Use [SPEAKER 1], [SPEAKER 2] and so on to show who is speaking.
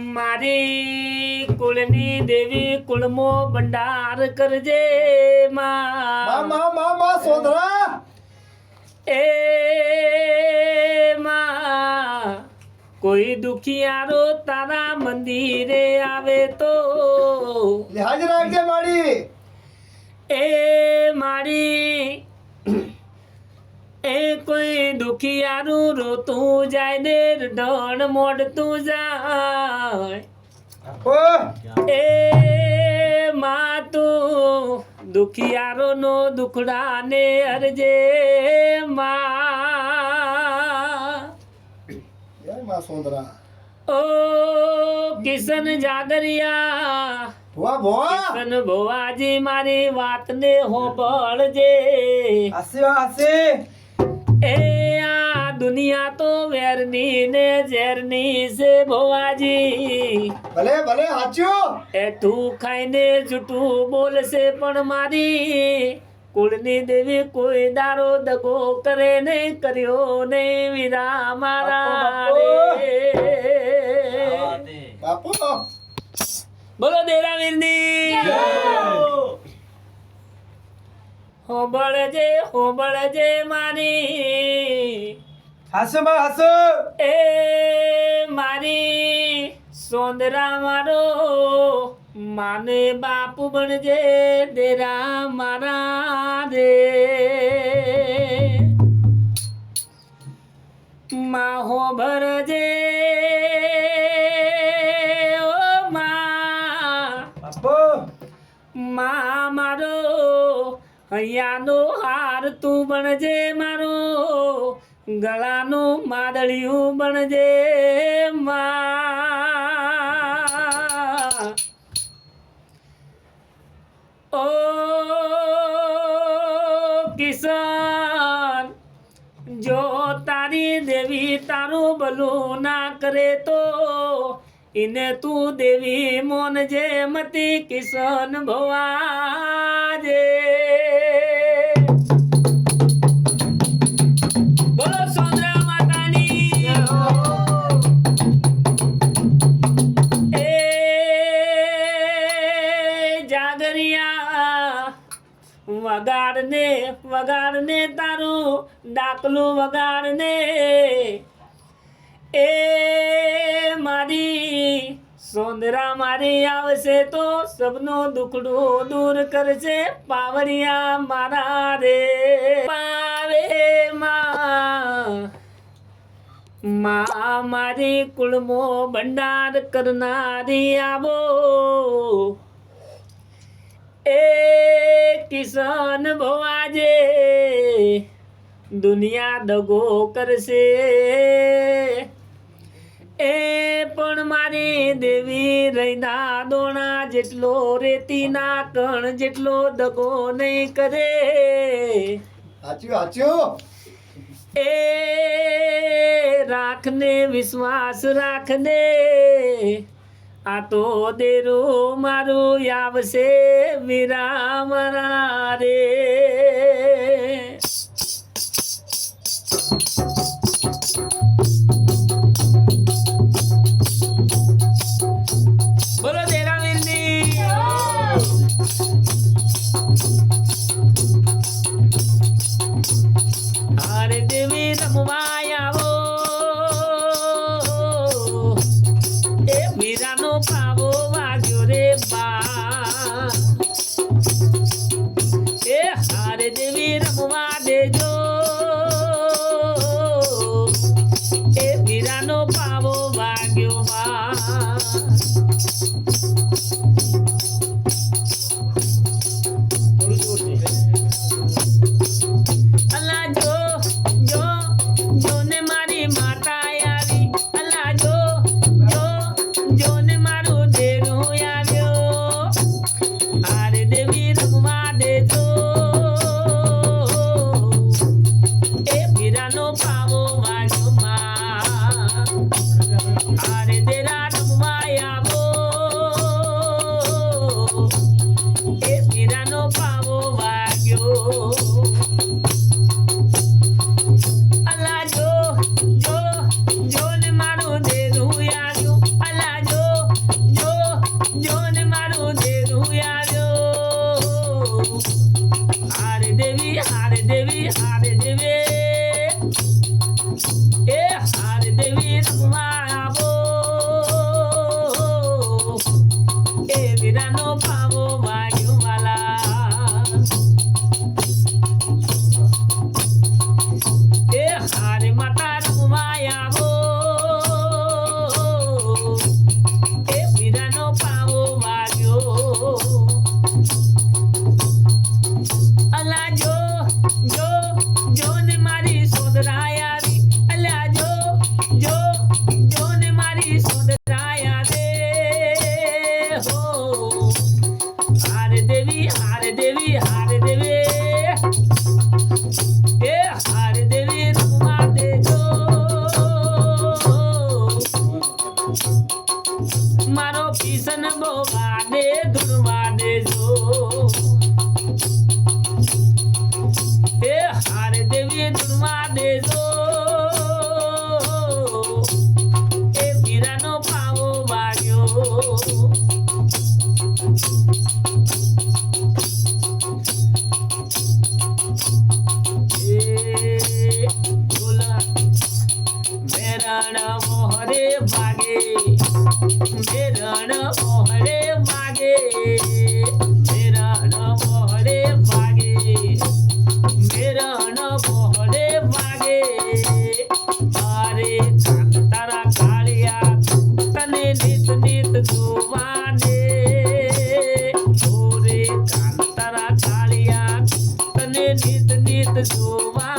[SPEAKER 1] મારી કુળની દેવી કુળમો ભંડાર કરજે માં
[SPEAKER 2] સોધરા
[SPEAKER 1] એ માં કોઈ દુખિયારો તારા મંદિરે આવે તો
[SPEAKER 2] લિહાજ રાખજે માડી
[SPEAKER 1] એ મારી એ કોઈ દુખિયારું રોતું જાય ને ઢણ મોડતું જાય એ માં તું દુખિયારો નો દુખડા ને અરજે માં
[SPEAKER 2] સોધરા
[SPEAKER 1] ઓ કિશન જાગરિયા કિશન ભોવાજી મારી વાતને હોંભળજે એ આ દુનિયા તો વેરની ને ઝેરની છે ભોવાજી
[SPEAKER 2] ભલે ભલે હાચ્યું
[SPEAKER 1] એઠું ખાઈને જૂઠું બોલશે પણ મારી કુળની દેવી કોઈ દારો દગો કરે નહીં કર્યો નહીં વીરા મારા
[SPEAKER 2] બાપુ
[SPEAKER 1] બોલો દેરાવીરની હોબળજે મારી
[SPEAKER 2] હાસો માં હાસો
[SPEAKER 1] એ મારી સોંદરા મારો માને બાપુ બનજે દેરા મારા રે માં હોબળજે માં મારો હૈયાનો હાર તું બનજે મારો ગળાનું માદળિયું બનજે માં ઓ કિશન જો તારી દેવી તારું ભલું ના કરે તો ઇને તું દેવી મોનજે મતી કિશન ભવાજે બોલો સોંદરા માતાની એ જાગરિયા વગાડને તારું ડાકલું વગાડને એ મારી સોંદરા મારી આવશે તો સબનો દુખડું દૂર કરશે પાવરિયા મારા રે પાવે માં મારી કુળમો ભંડાર કરનારી આવો એ કિશન ભવાજે દુનિયા દગો કરશે એ પણ મારી દેવી રૈના દોણા જેટલો રેતીના કણ જેટલો દગો નહીં કરે એ રાખને વિશ્વાસ રાખને આ તો દેરો મારું આવશે વીરા મારા રે બોલો દેરાવીરની અરે દેવી રમવા આવો એ મીરાનો પાવો વાગ્યો રે બા એ હારે દેવી રમવા દેજો એ મીરાનો પાવો વાગ્યો બા અલા જો જો જો ને મારું દેરું આવ્યું અલા જો જો જો ને મારું દેરું આવ્યું હારે દેવી હારે દેવી હારે દેવી એ હારે દેવી રમવા આવો એ વીરાનો પાવો વાગ્યો વાલા એ હારે માતા રમવા આવો એ વીરાનો પાવો વાગ્યો અલા જો જો જો ને મારી સોદરાય આવી અલા જો જો જો ને મારી સોદરાય આવે હો હારે દેવી હારે દેવી હારે દેવી એ હારે દેવી રમવા દેજો મારો પીસન બોવા દે ધૂળવા દેજો એ હારે દેવી ધૂળવા દેજો એ વીરાનો પાવો વાગ્યો મેરણ મોહરે વાગે મેરણ મોહરે વાગે મેરણ મોહરે વાગે મેરણ મોહરે વાગે અરે તારા કાળિયા તને નીત નીત જોવા દે ઓરે તારા કાળિયા તને નીત નીત જોવા